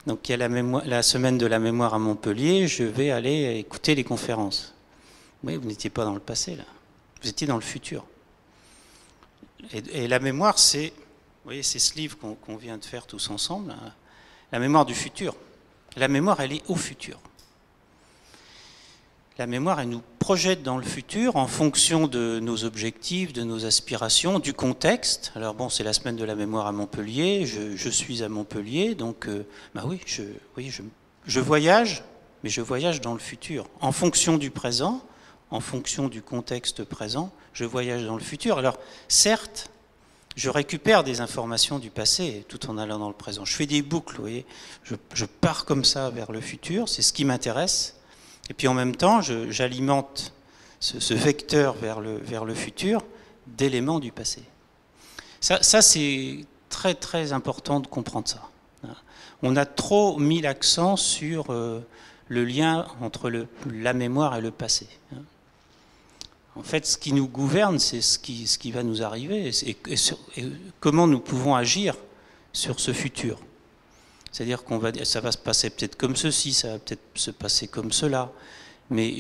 Donc, il y a la semaine de la mémoire à Montpellier, je vais aller écouter les conférences. Oui, vous n'étiez pas dans le passé, là. Vous étiez dans le futur. Et la mémoire, c'est, vous voyez, c'est ce livre qu'on vient de faire tous ensemble, hein, la mémoire du futur. La mémoire, elle est au futur. La mémoire, elle nous projette dans le futur en fonction de nos objectifs, de nos aspirations, du contexte. Alors bon, c'est la semaine de la mémoire à Montpellier, je suis à Montpellier, donc bah oui, je voyage, mais je voyage dans le futur. En fonction du présent, en fonction du contexte présent, je voyage dans le futur. Alors certes, je récupère des informations du passé tout en allant dans le présent. Je fais des boucles, vous voyez, je pars comme ça vers le futur, c'est ce qui m'intéresse. Et puis en même temps, j'alimente ce vecteur vers le futur d'éléments du passé. Ça c'est très très important de comprendre ça. On a trop mis l'accent sur le lien entre la mémoire et le passé. En fait, ce qui nous gouverne, c'est ce qui va nous arriver et comment nous pouvons agir sur ce futur. C'est-à-dire ça va se passer peut-être comme ceci, ça va peut-être se passer comme cela. Mais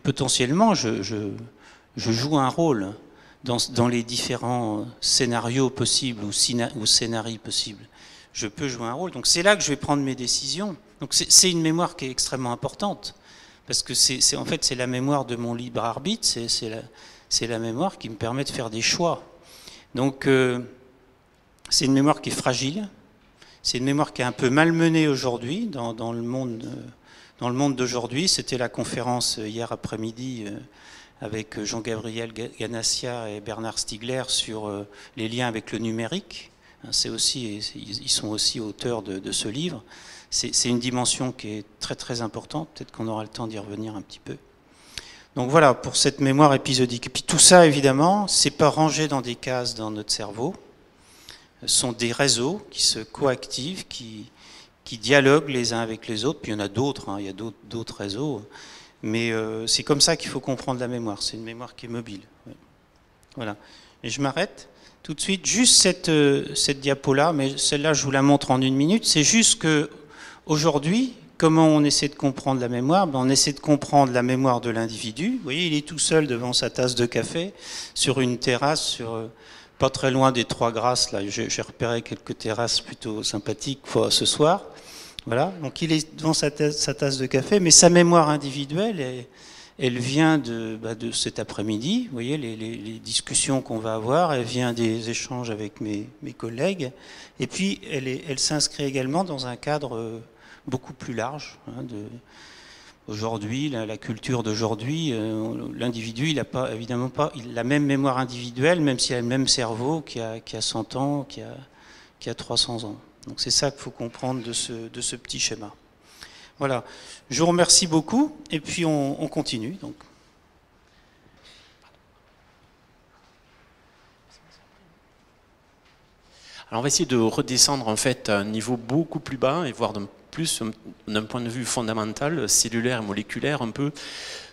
potentiellement, je joue un rôle dans les différents scénarios possibles ou scénarios possibles. Je peux jouer un rôle. Donc c'est là que je vais prendre mes décisions. Donc c'est une mémoire qui est extrêmement importante. Parce que en fait, c'est la mémoire de mon libre arbitre, c'est la mémoire qui me permet de faire des choix. Donc c'est une mémoire qui est fragile. C'est une mémoire qui est un peu malmenée aujourd'hui dans le monde d'aujourd'hui. C'était la conférence hier après-midi avec Jean-Gabriel Ganassia et Bernard Stiegler sur les liens avec le numérique. Ils sont aussi auteurs de ce livre. C'est une dimension qui est très très importante. Peut-être qu'on aura le temps d'y revenir un petit peu. Donc voilà, pour cette mémoire épisodique. Et puis tout ça, évidemment, c'est pas rangé dans des cases dans notre cerveau. Ce sont des réseaux qui se coactivent, qui dialoguent les uns avec les autres. Puis il y en a d'autres, hein, il y a d'autres réseaux. Mais c'est comme ça qu'il faut comprendre la mémoire. C'est une mémoire qui est mobile. Ouais. Voilà. Et je m'arrête tout de suite. Juste cette diapo-là, mais celle-là, je vous la montre en 1 minute. C'est juste que aujourd'hui, comment on essaie de comprendre la mémoire? On essaie de comprendre la mémoire de l'individu. Vous voyez, il est tout seul devant sa tasse de café, sur une terrasse, pas très loin des Trois Grâces. Là, j'ai repéré quelques terrasses plutôt sympathiques ce soir. Voilà. Donc il est devant sa tasse de café, mais sa mémoire individuelle elle vient de cet après-midi. Vous voyez, les discussions qu'on va avoir, elle vient des échanges avec mes collègues. Et puis, elle s'inscrit également dans un cadre beaucoup plus large. Aujourd'hui, la culture d'aujourd'hui, l'individu, il n'a pas, évidemment pas la même mémoire individuelle, même s'il a le même cerveau qui a 100 ans, qui a 300 ans. Donc c'est ça qu'il faut comprendre de ce petit schéma. Voilà, je vous remercie beaucoup, et puis on continue. Donc. Alors on va essayer de redescendre en fait à un niveau beaucoup plus bas et voir plus d'un point de vue fondamental, cellulaire et moléculaire, un peu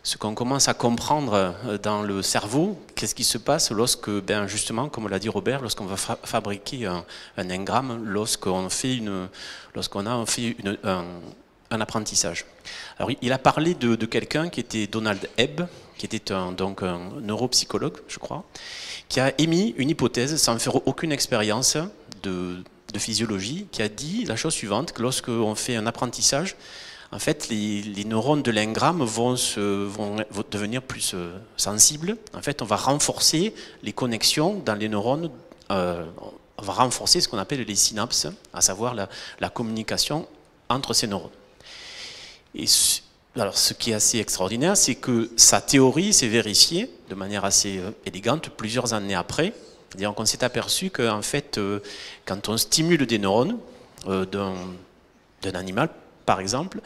ce qu'on commence à comprendre dans le cerveau. Qu'est-ce qui se passe lorsque, justement, comme l'a dit Robert, lorsqu'on va fabriquer un engramme, lorsqu'on a fait un apprentissage. Alors il a parlé de quelqu'un qui était Donald Hebb, qui était donc un neuropsychologue, je crois, qui a émis une hypothèse sans faire aucune expérience de physiologie, qui a dit la chose suivante, que lorsqu'on fait un apprentissage, en fait, les neurones de l'engramme vont devenir plus sensibles. En fait, on va renforcer les connexions dans les neurones, on va renforcer ce qu'on appelle les synapses, à savoir la communication entre ces neurones. Et alors, ce qui est assez extraordinaire, c'est que sa théorie s'est vérifiée de manière assez élégante plusieurs années après. C'est-à-dire qu'on s'est aperçu qu'en fait, quand on stimule des neurones d'un animal, par exemple,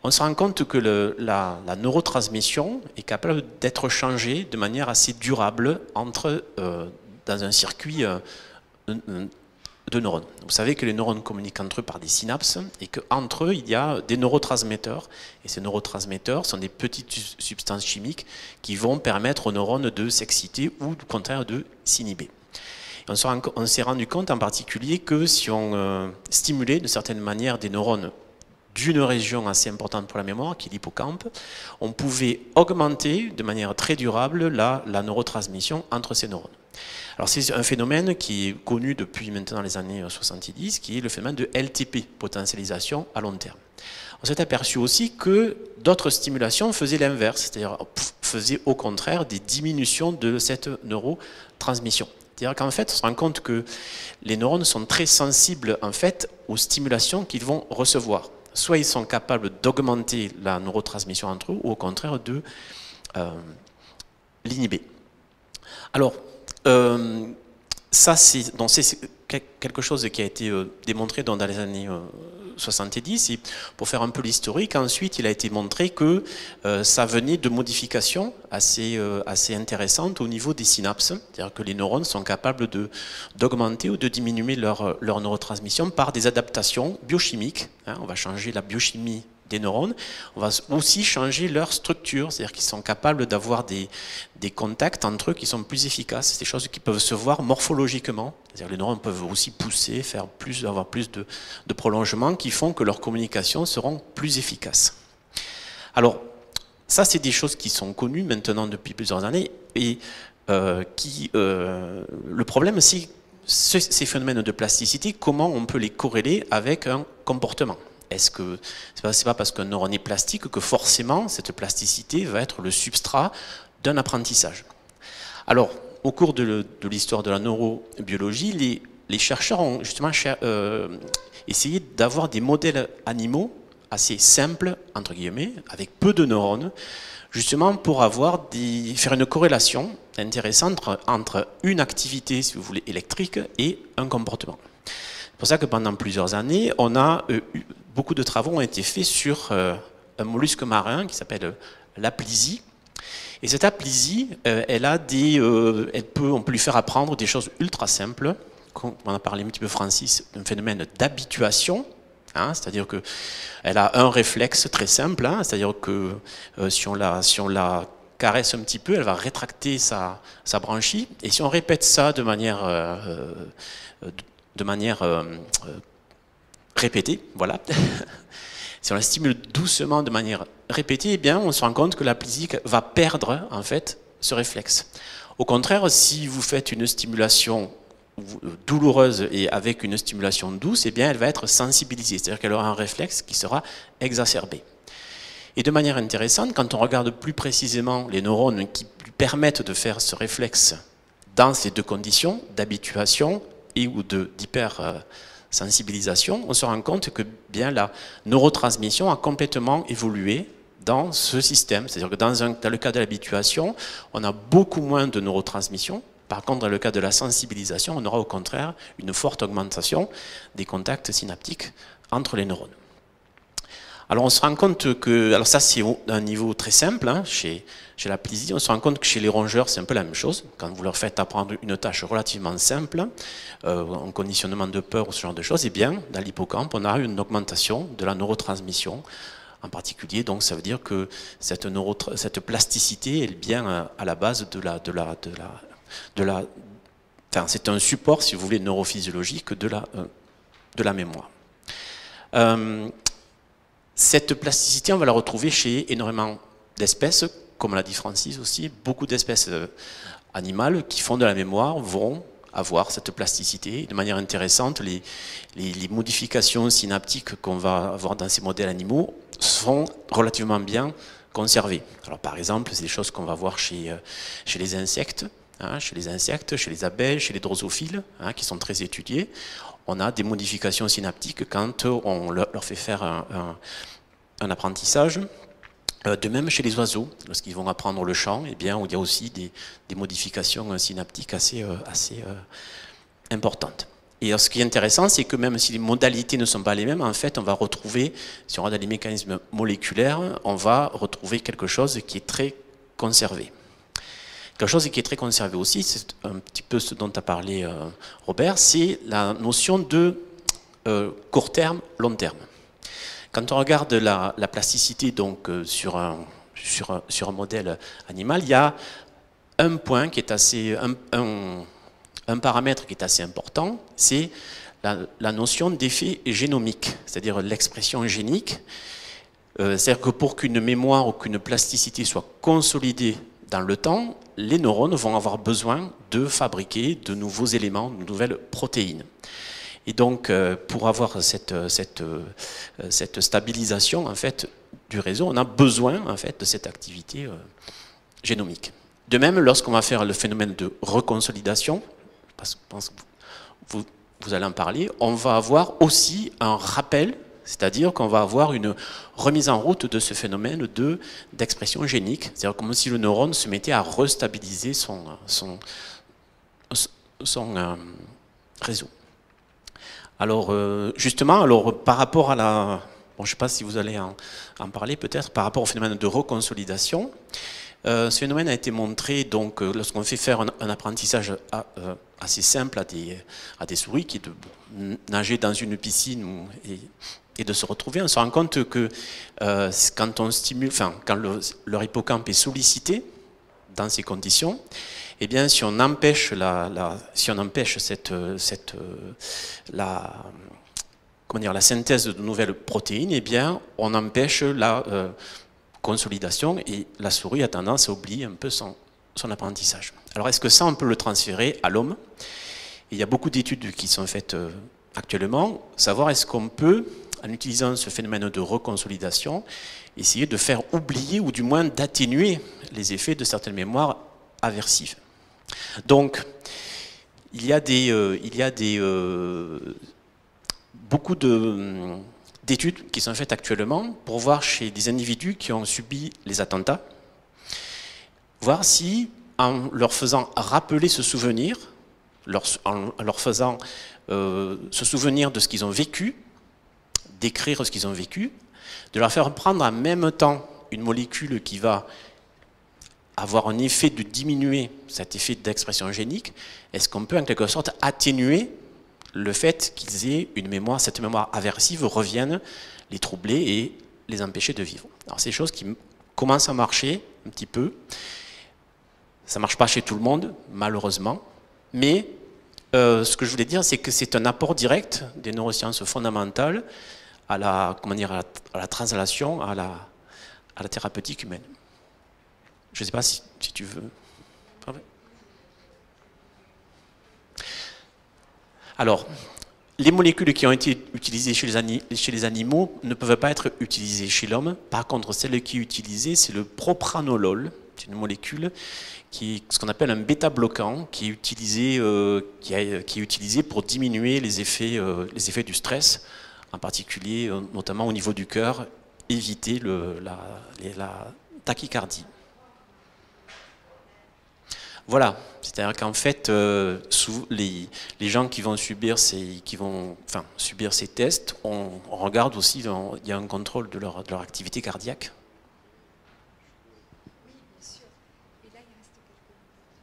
on se rend compte que la neurotransmission est capable d'être changée de manière assez durable dans un circuit de neurones. Vous savez que les neurones communiquent entre eux par des synapses et qu'entre eux, il y a des neurotransmetteurs. Et ces neurotransmetteurs sont des petites substances chimiques qui vont permettre aux neurones de s'exciter ou, au contraire, de s'inhiber. On s'est rendu compte en particulier que si on stimulait de certaines manières des neurones d'une région assez importante pour la mémoire, qui est l'hippocampe, on pouvait augmenter de manière très durable la neurotransmission entre ces neurones. Alors c'est un phénomène qui est connu depuis maintenant les années 70, qui est le phénomène de LTP, potentialisation à long terme. On s'est aperçu aussi que d'autres stimulations faisaient l'inverse, c'est-à-dire faisaient au contraire des diminutions de cette neurotransmission. C'est-à-dire qu'en fait, on se rend compte que les neurones sont très sensibles en fait aux stimulations qu'ils vont recevoir. Soit ils sont capables d'augmenter la neurotransmission entre eux, ou au contraire de l'inhiber. Alors, ça c'est quelque chose qui a été démontré dans les années 70, et pour faire un peu l'historique, ensuite il a été montré que ça venait de modifications assez intéressantes au niveau des synapses, c'est-à-dire que les neurones sont capables d'augmenter ou de diminuer leur neurotransmission par des adaptations biochimiques. On va changer la biochimie des neurones, on va aussi changer leur structure, c'est-à-dire qu'ils sont capables d'avoir des contacts entre eux qui sont plus efficaces. C'est des choses qui peuvent se voir morphologiquement, c'est-à-dire que les neurones peuvent aussi pousser, avoir plus de prolongements qui font que leurs communications seront plus efficaces. Alors, ça c'est des choses qui sont connues maintenant depuis plusieurs années, et le problème c'est ces phénomènes de plasticité, comment on peut les corréler avec un comportement. Est-ce que c'est pas parce qu'un neurone est plastique que forcément cette plasticité va être le substrat d'un apprentissage? Alors, au cours de l'histoire de la neurobiologie, les chercheurs ont justement essayé d'avoir des modèles animaux assez simples, entre guillemets, avec peu de neurones, justement pour faire une corrélation intéressante entre une activité, si vous voulez, électrique et un comportement. C'est pour ça que pendant plusieurs années, beaucoup de travaux ont été faits sur un mollusque marin qui s'appelle l'aplysie. Et cette aplysie, on peut lui faire apprendre des choses ultra simples. On en a parlé un petit peu, Francis, d'un phénomène d'habituation. C'est-à-dire qu'elle a un réflexe très simple, c'est-à-dire que si on la caresse un petit peu, elle va rétracter sa branchie. Et si on répète ça de manière répétée, voilà. Si on la stimule doucement de manière répétée, eh bien, on se rend compte que l'aplysie va perdre en fait ce réflexe. Au contraire, si vous faites une stimulation douloureuse et avec une stimulation douce, eh bien, elle va être sensibilisée, c'est-à-dire qu'elle aura un réflexe qui sera exacerbé. Et de manière intéressante, quand on regarde plus précisément les neurones qui lui permettent de faire ce réflexe dans ces deux conditions, d'habituation et ou d'hypersensibilisation, on se rend compte que bien la neurotransmission a complètement évolué dans ce système. C'est-à-dire que dans le cas de l'habituation, on a beaucoup moins de neurotransmission. Par contre, dans le cas de la sensibilisation, on aura au contraire une forte augmentation des contacts synaptiques entre les neurones. Alors on se rend compte que, alors ça c'est à un niveau très simple, hein, chez la plésie, on se rend compte que chez les rongeurs c'est un peu la même chose. Quand vous leur faites apprendre une tâche relativement simple, en conditionnement de peur ou ce genre de choses, eh bien dans l'hippocampe on a une augmentation de la neurotransmission en particulier. Donc ça veut dire que cette plasticité est bien à la base enfin, c'est un support, si vous voulez, neurophysiologique de la mémoire. Cette plasticité, on va la retrouver chez énormément d'espèces, comme l'a dit Francis aussi. Beaucoup d'espèces animales qui font de la mémoire vont avoir cette plasticité. De manière intéressante, les modifications synaptiques qu'on va avoir dans ces modèles animaux sont relativement bien conservées. Alors, par exemple, c'est des choses qu'on va voir chez les insectes, hein, chez les abeilles, chez les drosophiles, hein, qui sont très étudiés. On a des modifications synaptiques quand on leur fait faire un apprentissage. De même chez les oiseaux, lorsqu'ils vont apprendre le chant, eh bien, il y a aussi des modifications synaptiques assez importantes. Et ce qui est intéressant, c'est que même si les modalités ne sont pas les mêmes, en fait, on va retrouver, si on regarde les mécanismes moléculaires, on va retrouver quelque chose qui est très conservé. Quelque chose qui est très conservé aussi, c'est un petit peu ce dont a parlé Robert, c'est la notion de court terme, long terme. Quand on regarde la plasticité donc, sur un modèle animal, il y a un point qui est assez, un paramètre qui est assez important, c'est la notion d'effet génomique, c'est-à-dire l'expression génique. C'est-à-dire que pour qu'une mémoire ou qu'une plasticité soit consolidée dans le temps, les neurones vont avoir besoin de fabriquer de nouveaux éléments, de nouvelles protéines. Et donc, pour avoir cette stabilisation en fait, du réseau, on a besoin en fait, de cette activité génomique. De même, lorsqu'on va faire le phénomène de reconsolidation, je pense que vous allez en parler, on va avoir aussi un rappel, c'est-à-dire qu'on va avoir une remise en route de ce phénomène d'expression génique, c'est-à-dire comme si le neurone se mettait à restabiliser son réseau. Alors, justement, par rapport à la... Bon, je ne sais pas si vous allez en parler peut-être, par rapport au phénomène de reconsolidation, ce phénomène a été montré donc, lorsqu'on fait faire un apprentissage assez simple à des souris, qui est de nager dans une piscine et de se retrouver, on se rend compte que quand on stimule, enfin, quand leur hippocampe est sollicité dans ces conditions, eh bien, si on empêche la synthèse de nouvelles protéines, eh bien, on empêche la consolidation et la souris a tendance à oublier un peu son apprentissage. Alors, est-ce que ça, on peut le transférer à l'homme? Il y a beaucoup d'études qui sont faites actuellement, savoir est-ce qu'on peut, en utilisant ce phénomène de reconsolidation, essayer de faire oublier ou du moins d'atténuer les effets de certaines mémoires aversives. Donc, il y a beaucoup d'études qui sont faites actuellement pour voir chez des individus qui ont subi les attentats, voir si, en leur faisant rappeler ce souvenir, en leur faisant se souvenir de ce qu'ils ont vécu, décrire ce qu'ils ont vécu, de leur faire prendre en même temps une molécule qui va avoir un effet de diminuer cet effet d'expression génique, est-ce qu'on peut en quelque sorte atténuer le fait qu'ils aient une mémoire, cette mémoire aversive revienne les troubler et les empêcher de vivre. Alors c'est des choses qui commencent à marcher un petit peu, ça ne marche pas chez tout le monde, malheureusement, mais ce que je voulais dire, c'est que c'est un apport direct des neurosciences fondamentales à la translation, à la thérapeutique humaine. Je ne sais pas si tu veux. Alors, Les molécules qui ont été utilisées chez les animaux ne peuvent pas être utilisées chez l'homme. Par contre, celle qui est utilisée, c'est le propranolol. C'est une molécule qui est ce qu'on appelle un bêta-bloquant, qui est utilisé pour diminuer les effets du stress, en particulier notamment au niveau du cœur, éviter la tachycardie. Voilà, c'est-à-dire qu'en fait, les gens qui vont subir ces tests, on regarde aussi, il y a un contrôle de leur activité cardiaque.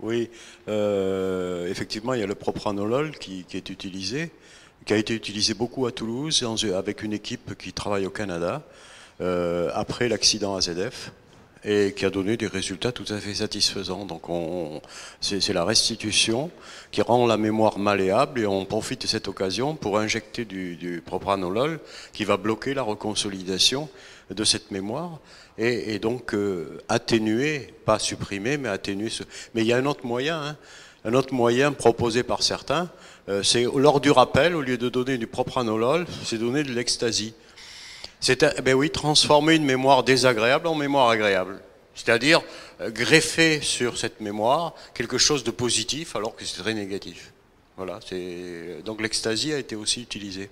Oui, effectivement, il y a le propranolol qui est utilisé, qui a été utilisé beaucoup à Toulouse avec une équipe qui travaille au Canada après l'accident AZF et qui a donné des résultats tout à fait satisfaisants. Donc c'est la restitution qui rend la mémoire malléable et on profite de cette occasion pour injecter du propranolol qui va bloquer la reconsolidation de cette mémoire et donc atténuer, pas supprimer, mais atténuer. Mais il y a un autre moyen proposé par certains, c'est lors du rappel, au lieu de donner du propranolol, c'est donner de l'ecstasy. Ben oui, transformer une mémoire désagréable en mémoire agréable. C'est-à-dire greffer sur cette mémoire quelque chose de positif alors que c'est très négatif. Voilà, donc l'ecstasy a été aussi utilisée.